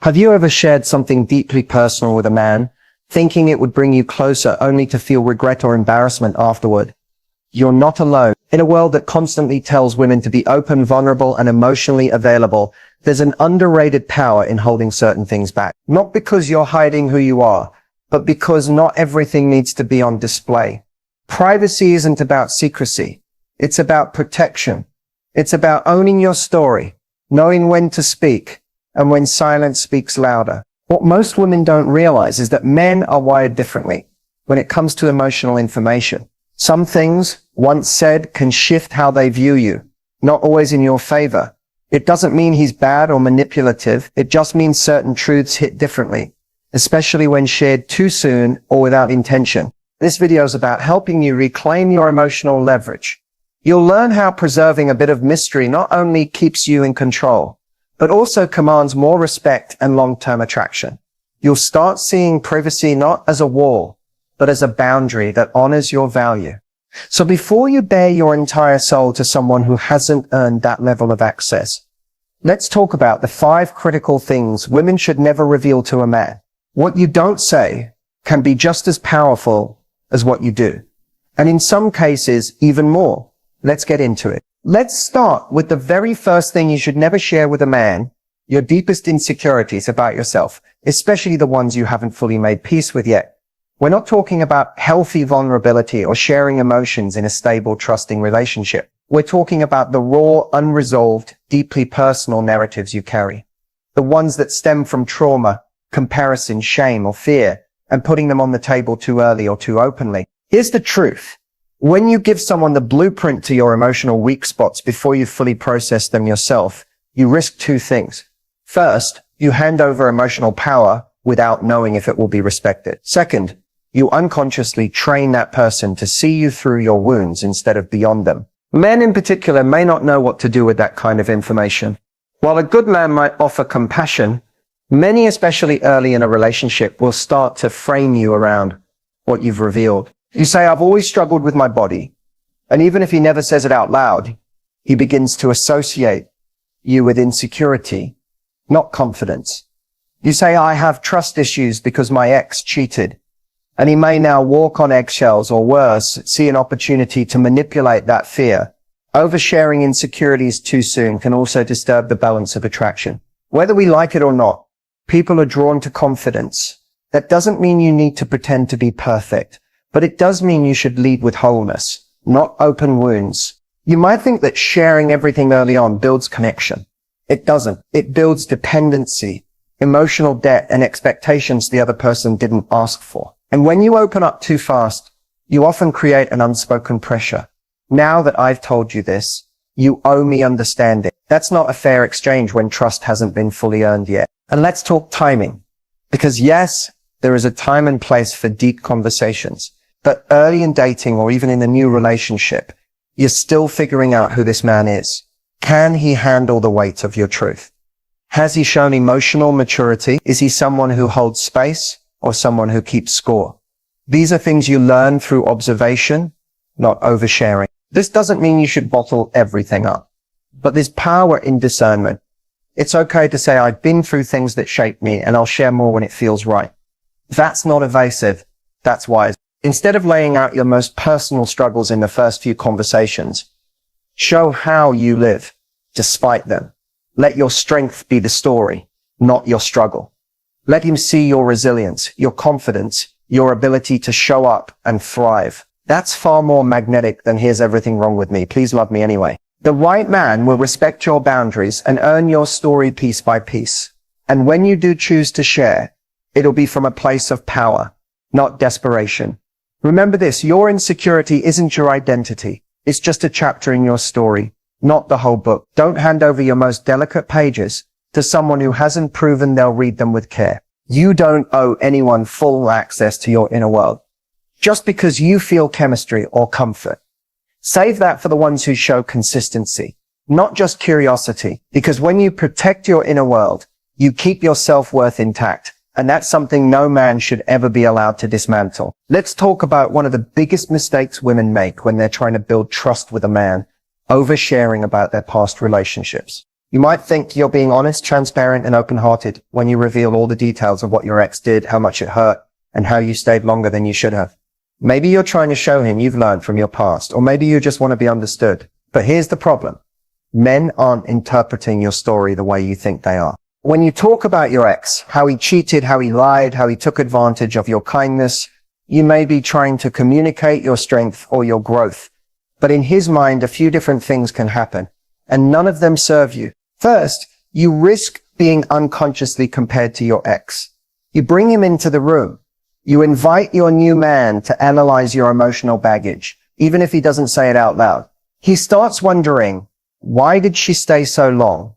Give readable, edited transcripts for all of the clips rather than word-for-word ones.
Have you ever shared something deeply personal with a man, thinking it would bring you closer only to feel regret or embarrassment afterward? You're not alone. In a world that constantly tells women to be open, vulnerable, and emotionally available, there's an underrated power in holding certain things back. Not because you're hiding who you are, but because not everything needs to be on display. Privacy isn't about secrecy. It's about protection. It's about owning your story, knowing when to speak, and when silence speaks louder. What most women don't realize is that men are wired differently when it comes to emotional information. Some things, once said, can shift how they view you, not always in your favor. It doesn't mean he's bad or manipulative. It just means certain truths hit differently, especially when shared too soon or without intention. This video is about helping you reclaim your emotional leverage. You'll learn how preserving a bit of mystery not only keeps you in control, but also commands more respect and long-term attraction. You'll start seeing privacy not as a wall, but as a boundary that honors your value. So before you bare your entire soul to someone who hasn't earned that level of access, let's talk about the 5 critical things women should never reveal to a man. What you don't say can be just as powerful as what you do, and in some cases, even more. Let's get into it. Let's start with the very first thing you should never share with a man: your deepest insecurities about yourself, especially the ones you haven't fully made peace with yet. We're not talking about healthy vulnerability or sharing emotions in a stable, trusting relationship. We're talking about the raw, unresolved, deeply personal narratives you carry. The ones that stem from trauma, comparison, shame, or fear, and putting them on the table too early or too openly. Here's the truth. When you give someone the blueprint to your emotional weak spots before you fully process them yourself, you risk 2 things. First, you hand over emotional power without knowing if it will be respected. Second, you unconsciously train that person to see you through your wounds instead of beyond them. Men in particular may not know what to do with that kind of information. While a good man might offer compassion, many, especially early in a relationship, will start to frame you around what you've revealed. You say, "I've always struggled with my body." And even if he never says it out loud, he begins to associate you with insecurity, not confidence. You say, "I have trust issues because my ex cheated." And he may now walk on eggshells, or worse, see an opportunity to manipulate that fear. Oversharing insecurities too soon can also disturb the balance of attraction. Whether we like it or not, people are drawn to confidence. That doesn't mean you need to pretend to be perfect, but it does mean you should lead with wholeness, not open wounds. You might think that sharing everything early on builds connection. It doesn't. It builds dependency, emotional debt, and expectations the other person didn't ask for. And when you open up too fast, you often create an unspoken pressure. Now that I've told you this, you owe me understanding. That's not a fair exchange when trust hasn't been fully earned yet. And let's talk timing. Because yes, there is a time and place for deep conversations. But early in dating, or even in a new relationship, you're still figuring out who this man is. Can he handle the weight of your truth? Has he shown emotional maturity? Is he someone who holds space, or someone who keeps score? These are things you learn through observation, not oversharing. This doesn't mean you should bottle everything up, but there's power in discernment. It's okay to say, "I've been through things that shaped me, and I'll share more when it feels right." That's not evasive. That's wise. Instead of laying out your most personal struggles in the first few conversations, show how you live despite them. Let your strength be the story, not your struggle. Let him see your resilience, your confidence, your ability to show up and thrive. That's far more magnetic than "here's everything wrong with me, please love me anyway." The right man will respect your boundaries and earn your story piece by piece. And when you do choose to share, it'll be from a place of power, not desperation. Remember this: your insecurity isn't your identity. It's just a chapter in your story, not the whole book. Don't hand over your most delicate pages to someone who hasn't proven they'll read them with care. You don't owe anyone full access to your inner world, just because you feel chemistry or comfort. Save that for the ones who show consistency, not just curiosity, because when you protect your inner world, you keep your self-worth intact, and that's something no man should ever be allowed to dismantle. Let's talk about one of the biggest mistakes women make when they're trying to build trust with a man: oversharing about their past relationships. You might think you're being honest, transparent, and open-hearted when you reveal all the details of what your ex did, how much it hurt, and how you stayed longer than you should have. Maybe you're trying to show him you've learned from your past, or maybe you just want to be understood. But here's the problem. Men aren't interpreting your story the way you think they are. When you talk about your ex, how he cheated, how he lied, how he took advantage of your kindness, you may be trying to communicate your strength or your growth. But in his mind, a few different things can happen, and none of them serve you. First, you risk being unconsciously compared to your ex. You bring him into the room. You invite your new man to analyze your emotional baggage, even if he doesn't say it out loud. He starts wondering, why did she stay so long?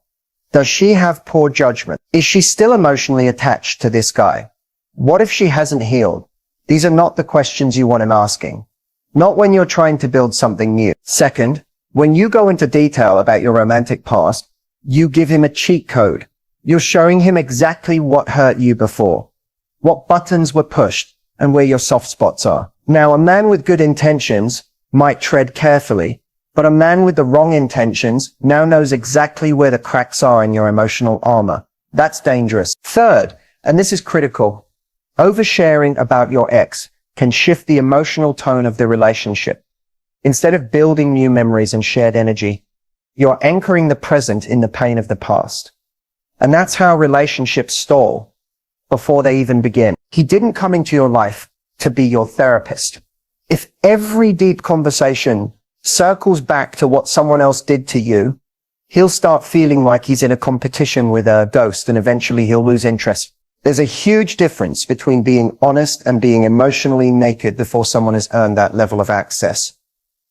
Does she have poor judgment? Is she still emotionally attached to this guy? What if she hasn't healed? These are not the questions you want him asking. Not when you're trying to build something new. Second, when you go into detail about your romantic past, you give him a cheat code. You're showing him exactly what hurt you before, what buttons were pushed, and where your soft spots are. Now, a man with good intentions might tread carefully, but a man with the wrong intentions now knows exactly where the cracks are in your emotional armor. That's dangerous. Third, and this is critical, oversharing about your ex can shift the emotional tone of the relationship. Instead of building new memories and shared energy, you're anchoring the present in the pain of the past. And that's how relationships stall before they even begin. He didn't come into your life to be your therapist. If every deep conversation circles back to what someone else did to you, he'll start feeling like he's in a competition with a ghost, and eventually he'll lose interest. There's a huge difference between being honest and being emotionally naked before someone has earned that level of access.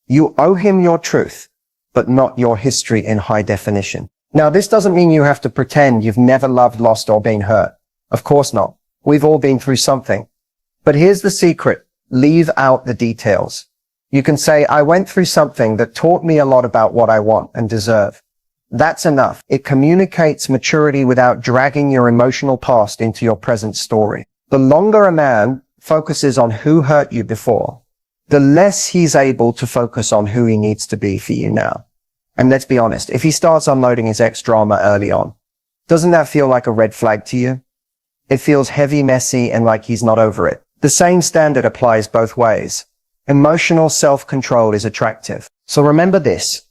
You owe him your truth, but not your history in high definition. Now, this doesn't mean you have to pretend you've never loved, lost, or been hurt. Of course not. We've all been through something. But here's the secret. Leave out the details. You can say, I went through something that taught me a lot about what I want and deserve. That's enough. It communicates maturity without dragging your emotional past into your present story. The longer a man focuses on who hurt you before, the less he's able to focus on who he needs to be for you now. And let's be honest, if he starts unloading his ex drama early on, doesn't that feel like a red flag to you? It feels heavy, messy, and like he's not over it. The same standard applies both ways. Emotional self-control is attractive. So remember this.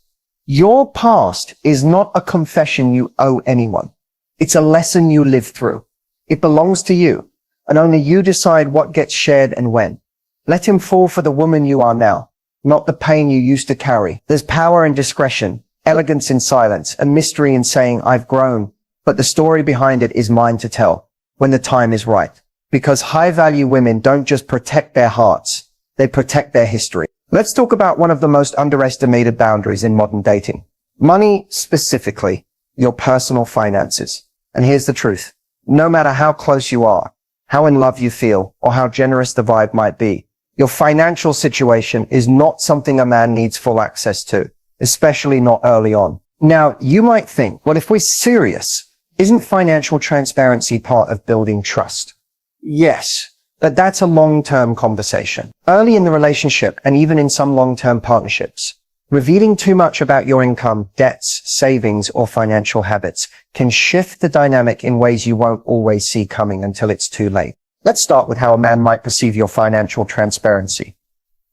Your past is not a confession you owe anyone. It's a lesson you live through. It belongs to you, and only you decide what gets shared and when. Let him fall for the woman you are now, not the pain you used to carry. There's power in discretion, elegance in silence, and mystery in saying, I've grown, but the story behind it is mine to tell when the time is right. Because high-value women don't just protect their hearts, they protect their history. Let's talk about one of the most underestimated boundaries in modern dating. Money, specifically, your personal finances. And here's the truth. No matter how close you are, how in love you feel, or how generous the vibe might be, your financial situation is not something a man needs full access to, especially not early on. Now, you might think, well, if we're serious, isn't financial transparency part of building trust? Yes. But that's a long-term conversation. Early in the relationship, and even in some long-term partnerships, revealing too much about your income, debts, savings, or financial habits can shift the dynamic in ways you won't always see coming until it's too late. Let's start with how a man might perceive your financial transparency.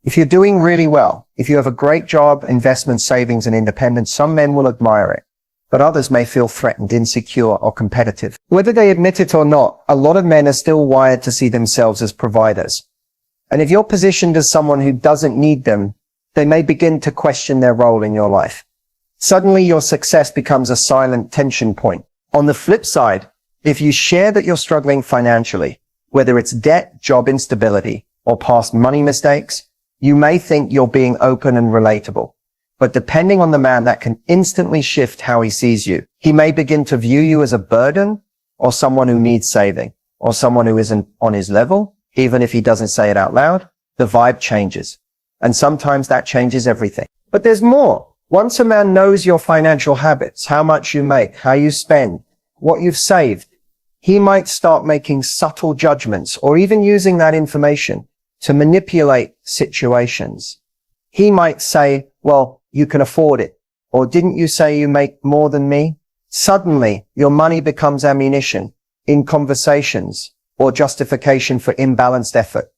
If you're doing really well, if you have a great job, investment, savings, and independence, some men will admire it. But others may feel threatened, insecure, or competitive. Whether they admit it or not, a lot of men are still wired to see themselves as providers. And if you're positioned as someone who doesn't need them, they may begin to question their role in your life. Suddenly, your success becomes a silent tension point. On the flip side, if you share that you're struggling financially, whether it's debt, job instability, or past money mistakes, you may think you're being open and relatable. But depending on the man, that can instantly shift how he sees you. He may begin to view you as a burden, or someone who needs saving, or someone who isn't on his level. Even if he doesn't say it out loud, the vibe changes. And sometimes that changes everything. But there's more. Once a man knows your financial habits, how much you make, how you spend, what you've saved, he might start making subtle judgments, or even using that information to manipulate situations. He might say, well, you can afford it. Or didn't you say you make more than me? Suddenly, your money becomes ammunition in conversations or justification for imbalanced effort.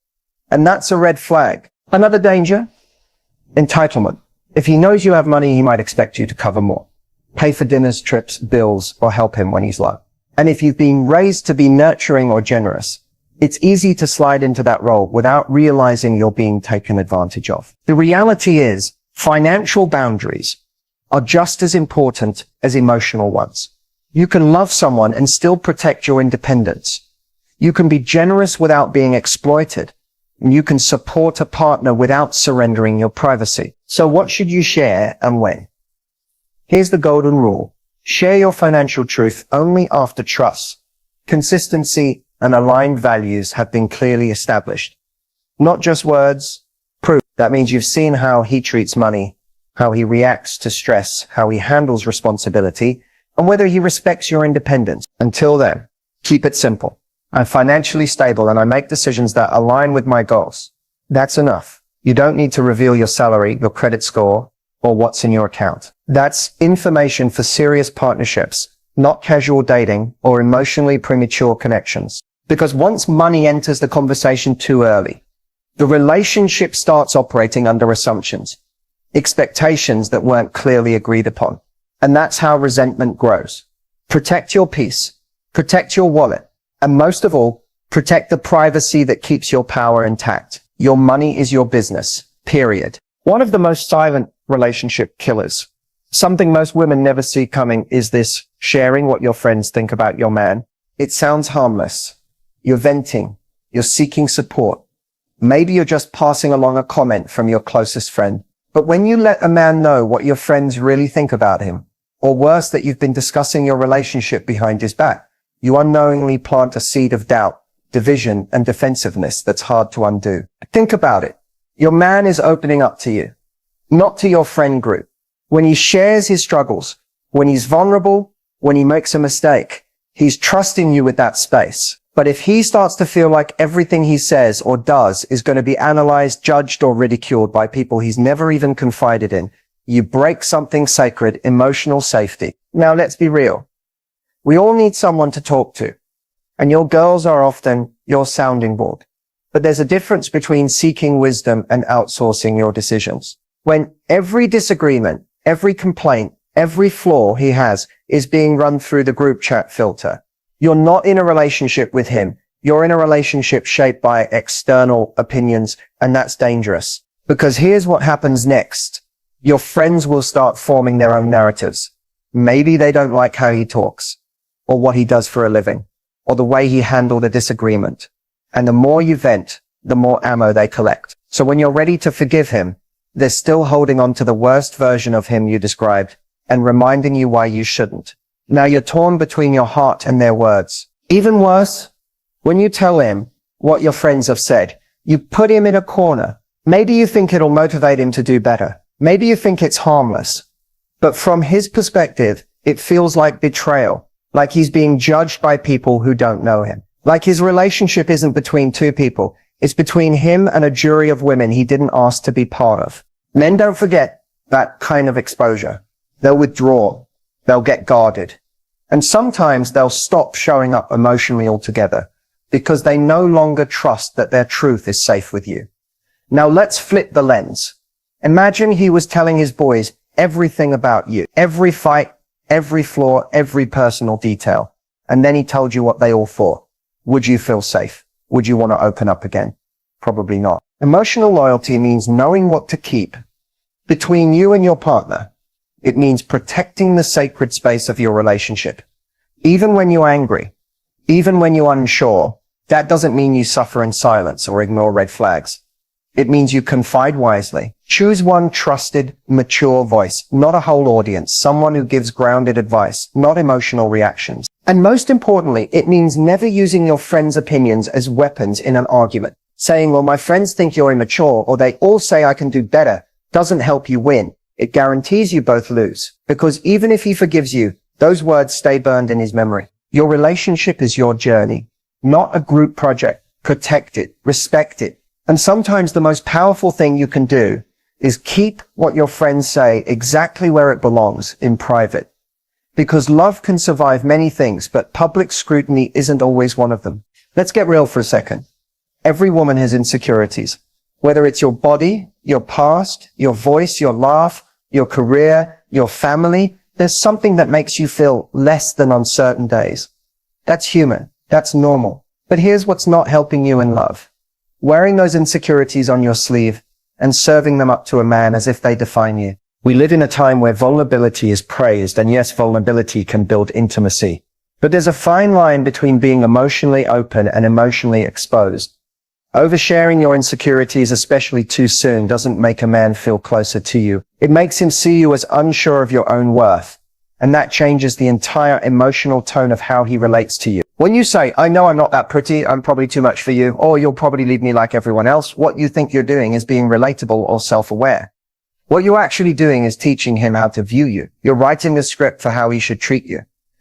And that's a red flag. Another danger? Entitlement. If he knows you have money, he might expect you to cover more. Pay for dinners, trips, bills, or help him when he's low. And if you've been raised to be nurturing or generous, it's easy to slide into that role without realizing you're being taken advantage of. The reality is, financial boundaries are just as important as emotional ones. You can love someone and still protect your independence. You can be generous without being exploited. And you can support a partner without surrendering your privacy. So what should you share and when? Here's the golden rule. Share your financial truth only after trust, consistency, and aligned values have been clearly established. Not just words, proof. That means you've seen how he treats money, how he reacts to stress, how he handles responsibility, and whether he respects your independence. Until then, keep it simple. I'm financially stable and I make decisions that align with my goals. That's enough. You don't need to reveal your salary, your credit score, or what's in your account. That's information for serious partnerships, not casual dating or emotionally premature connections. Because once money enters the conversation too early, the relationship starts operating under assumptions, expectations that weren't clearly agreed upon. And that's how resentment grows. Protect your peace, protect your wallet, and most of all, protect the privacy that keeps your power intact. Your money is your business, period. One of the most silent relationship killers, something most women never see coming, is this sharing what your friends think about your man. It sounds harmless. You're venting. You're seeking support. Maybe you're just passing along a comment from your closest friend. But when you let a man know what your friends really think about him, or worse, that you've been discussing your relationship behind his back, you unknowingly plant a seed of doubt, division, and defensiveness that's hard to undo. Think about it. Your man is opening up to you, not to your friend group. When he shares his struggles, when he's vulnerable, when he makes a mistake, he's trusting you with that space. But if he starts to feel like everything he says or does is going to be analyzed, judged, or ridiculed by people he's never even confided in, you break something sacred, emotional safety. Now let's be real. We all need someone to talk to, and your girls are often your sounding board. But there's a difference between seeking wisdom and outsourcing your decisions. When every disagreement, every complaint, every flaw he has is being run through the group chat filter, you're not in a relationship with him. You're in a relationship shaped by external opinions, and that's dangerous. Because here's what happens next. Your friends will start forming their own narratives. Maybe they don't like how he talks, or what he does for a living, or the way he handled a disagreement. And the more you vent, the more ammo they collect. So when you're ready to forgive him, they're still holding on to the worst version of him you described and reminding you why you shouldn't. Now you're torn between your heart and their words. Even worse, when you tell him what your friends have said, you put him in a corner. Maybe you think it'll motivate him to do better. Maybe you think it's harmless. But from his perspective, it feels like betrayal, like he's being judged by people who don't know him. Like his relationship isn't between two people. It's between him and a jury of women he didn't ask to be part of. Men don't forget that kind of exposure. They'll withdraw. They'll get guarded. And sometimes they'll stop showing up emotionally altogether because they no longer trust that their truth is safe with you. Now let's flip the lens. Imagine he was telling his boys everything about you, every fight, every flaw, every personal detail. And then he told you what they all thought. Would you feel safe? Would you want to open up again? Probably not. Emotional loyalty means knowing what to keep between you and your partner. It means protecting the sacred space of your relationship. Even when you're angry, even when you're unsure, that doesn't mean you suffer in silence or ignore red flags. It means you confide wisely. Choose one trusted, mature voice, not a whole audience, someone who gives grounded advice, not emotional reactions. And most importantly, it means never using your friends' opinions as weapons in an argument. Saying, well, my friends think you're immature, or they all say I can do better, doesn't help you win. It guarantees you both lose. Because even if he forgives you, those words stay burned in his memory. Your relationship is your journey, not a group project. Protect it, respect it. And sometimes the most powerful thing you can do is keep what your friends say exactly where it belongs, in private. Because love can survive many things, but public scrutiny isn't always one of them. Let's get real for a second. Every woman has insecurities. Whether it's your body, your past, your voice, your laugh, your career, your family, there's something that makes you feel less than on certain days. That's human. That's normal. But here's what's not helping you in love. Wearing those insecurities on your sleeve and serving them up to a man as if they define you. We live in a time where vulnerability is praised, and yes, vulnerability can build intimacy. But there's a fine line between being emotionally open and emotionally exposed. Oversharing your insecurities, especially too soon, doesn't make a man feel closer to you. It makes him see you as unsure of your own worth. And that changes the entire emotional tone of how he relates to you. When you say, I know I'm not that pretty, I'm probably too much for you, or you'll probably leave me like everyone else, what you think you're doing is being relatable or self-aware. What you're actually doing is teaching him how to view you. You're writing a script for how he should treat you.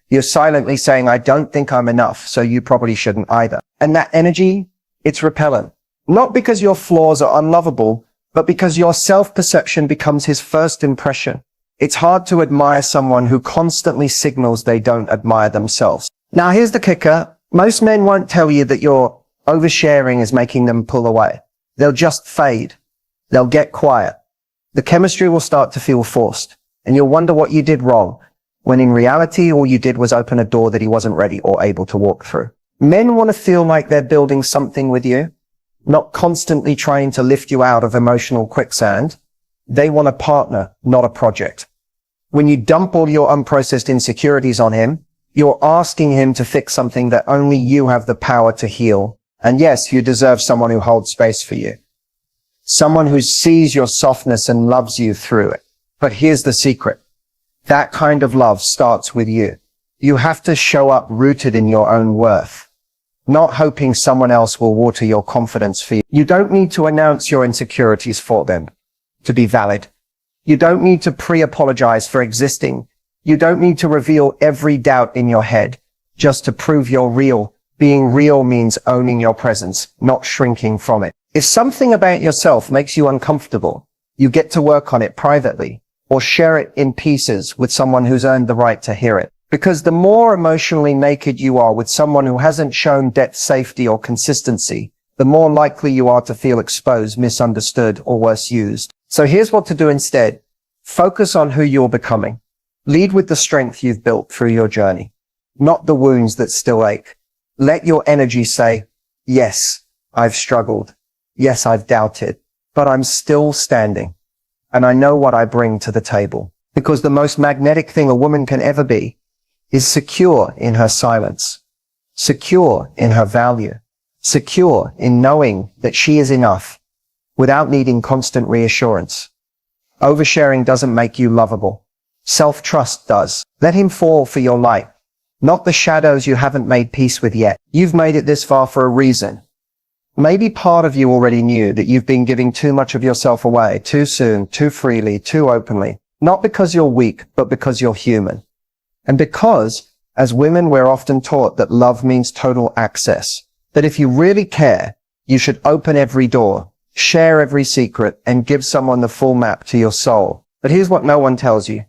You're silently saying, I don't think I'm enough, so you probably shouldn't either. And that energy, it's repellent. Not because your flaws are unlovable, but because your self-perception becomes his first impression. It's hard to admire someone who constantly signals they don't admire themselves. Now here's the kicker. Most men won't tell you that your oversharing is making them pull away. They'll just fade. They'll get quiet. The chemistry will start to feel forced, and you'll wonder what you did wrong, when in reality all you did was open a door that he wasn't ready or able to walk through. Men want to feel like they're building something with you, not constantly trying to lift you out of emotional quicksand. They want a partner, not a project. When you dump all your unprocessed insecurities on him, you're asking him to fix something that only you have the power to heal. And yes, you deserve someone who holds space for you. Someone who sees your softness and loves you through it. But here's the secret. That kind of love starts with you. You have to show up rooted in your own worth, not hoping someone else will water your confidence for you. You don't need to announce your insecurities for them to be valid. You don't need to pre-apologize for existing. You don't need to reveal every doubt in your head just to prove you're real. Being real means owning your presence, not shrinking from it. If something about yourself makes you uncomfortable, you get to work on it privately or share it in pieces with someone who's earned the right to hear it. Because the more emotionally naked you are with someone who hasn't shown depth, safety, or consistency, the more likely you are to feel exposed, misunderstood, or worse, used. So here's what to do instead. Focus on who you're becoming. Lead with the strength you've built through your journey, not the wounds that still ache. Let your energy say, yes, I've struggled. Yes, I've doubted, but I'm still standing. And I know what I bring to the table. Because the most magnetic thing a woman can ever be is secure in her silence, secure in her value, secure in knowing that she is enough without needing constant reassurance. Oversharing doesn't make you lovable. Self-trust does. Let him fall for your light, not the shadows you haven't made peace with yet. You've made it this far for a reason. Maybe part of you already knew that you've been giving too much of yourself away, too soon, too freely, too openly. Not because you're weak, but because you're human. And because, as women, we're often taught that love means total access. That if you really care, you should open every door, share every secret, and give someone the full map to your soul. But here's what no one tells you.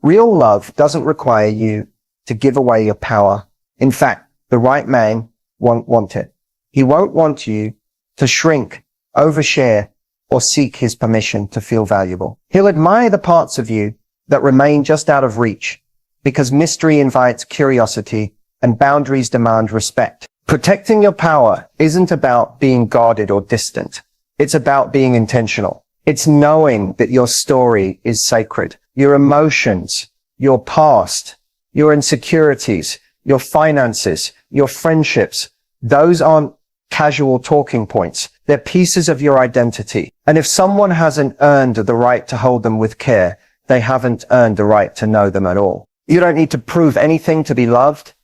Real love doesn't require you to give away your power. In fact, the right man won't want it. He won't want you to shrink, overshare, or seek his permission to feel valuable. He'll admire the parts of you that remain just out of reach, because mystery invites curiosity and boundaries demand respect. Protecting your power isn't about being guarded or distant. It's about being intentional. It's knowing that your story is sacred. Your emotions, your past, your insecurities, your finances, your friendships, those aren't casual talking points. They're pieces of your identity. And if someone hasn't earned the right to hold them with care, they haven't earned the right to know them at all. You don't need to prove anything to be loved.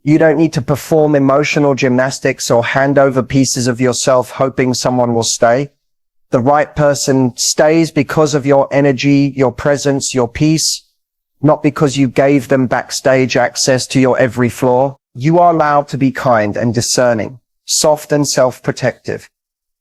You don't need to perform emotional gymnastics or hand over pieces of yourself hoping someone will stay. The right person stays because of your energy, your presence, your peace, not because you gave them backstage access to your every flaw. You are allowed to be kind and discerning, soft and self-protective.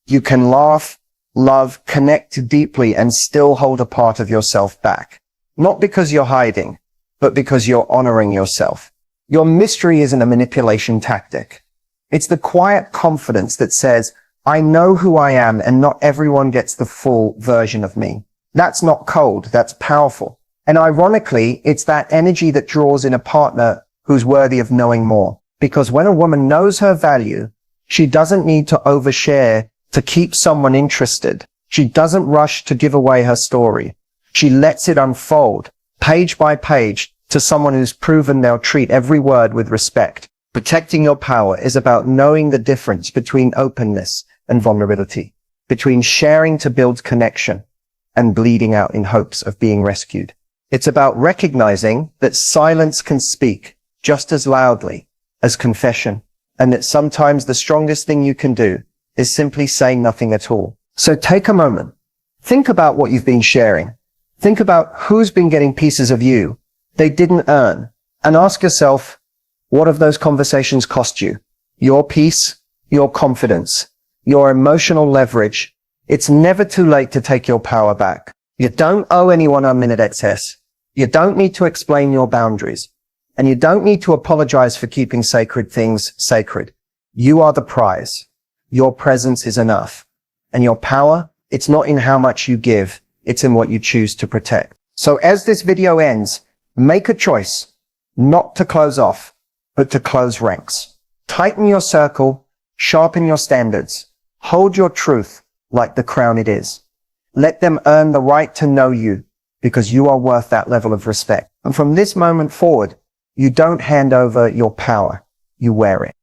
You can laugh, love, connect deeply, and still hold a part of yourself back. Not because you're hiding, but because you're honoring yourself. Your mystery isn't a manipulation tactic. It's the quiet confidence that says, I know who I am and not everyone gets the full version of me. That's not cold, that's powerful. And ironically, it's that energy that draws in a partner who's worthy of knowing more. Because when a woman knows her value, she doesn't need to overshare to keep someone interested. She doesn't rush to give away her story. She lets it unfold, page by page, to someone who's proven they'll treat every word with respect. Protecting your power is about knowing the difference between openness and vulnerability, between sharing to build connection and bleeding out in hopes of being rescued. It's about recognizing that silence can speak just as loudly as confession, and that sometimes the strongest thing you can do is simply say nothing at all. So take a moment. Think about what you've been sharing. Think about who's been getting pieces of you they didn't earn, and ask yourself, what have those conversations cost you? Your peace, your confidence, your emotional leverage. It's never too late to take your power back. You don't owe anyone unlimited access. You don't need to explain your boundaries. And you don't need to apologize for keeping sacred things sacred. You are the prize. Your presence is enough. And your power, it's not in how much you give, it's in what you choose to protect. So as this video ends, make a choice, not to close off, but to close ranks. Tighten your circle, sharpen your standards, hold your truth like the crown it is. Let them earn the right to know you, because you are worth that level of respect. And from this moment forward, you don't hand over your power, you wear it.